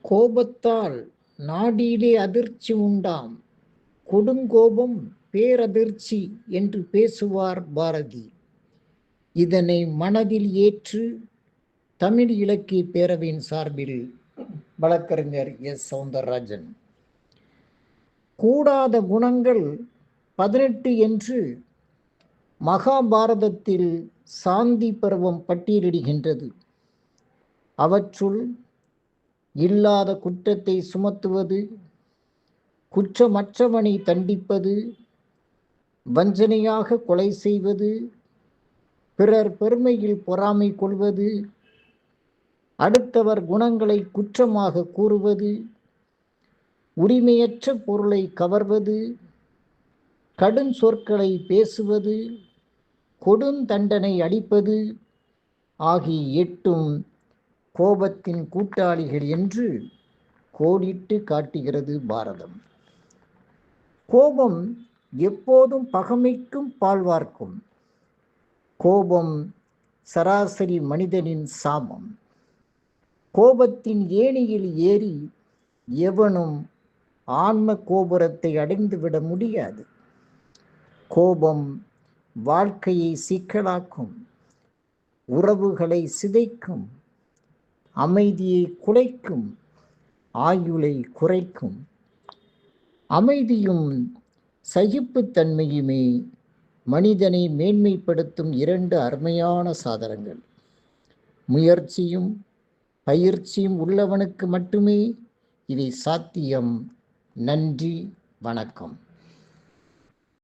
கோபத்தால் நாடிலே அதிர்ச்சி உண்டாம், கொடுங்கோபம் பேரதிர்ச்சி என்று பேசுவார் பாரதி. இதனை மனதில் ஏற்று தமிழ் இலக்கிய பேரவையின் சார்பில் வழக்கறிஞர் எஸ். சௌந்தரராஜன். கூடாத குணங்கள் 18 என்று மகாபாரதத்தில் சாந்தி பருவம் பட்டியலிடுகின்றது. அவற்றுள் இல்லாத குற்றத்தை சுமத்துவது, குற்றமற்றவனை தண்டிப்பது, வஞ்சனையாக கொலை செய்வது, பிறர் பெருமையில் பொறாமை கொள்வது, அடுத்தவர் குணங்களை குற்றமாக கூறுவது, உரிமையற்ற பொருளை கவர்வது, கடும் சொற்களை பேசுவது, கொடுந்தண்டனை அளிப்பது ஆகிய 8ம் கோபத்தின் கூட்டாளிகள் என்று கோடிட்டு காட்டுகிறது பாரதம். கோபம் எப்போதும் பகைமைக்கும் பாழ்வார்க்கும். கோபம் சராசரி மனிதனின் சாபம். கோபத்தின் ஏணியில் ஏறி எவனும் ஆன்ம கோபுரத்தை அடைந்துவிட முடியாது. கோபம் வாழ்க்கையை சிக்கலாக்கும், உறவுகளை சிதைக்கும், அமைதியை குலைக்கும், ஆயுளை குறைக்கும். அமைதியும் சகிப்புத்தன்மையுமே மனிதனை மேன்மைப்படுத்தும் 2 அருமையான சாதனங்கள். முயற்சியும் பயிற்சியும் உள்ளவனுக்கு மட்டுமே இவை சாத்தியம். நன்றி, வணக்கம்.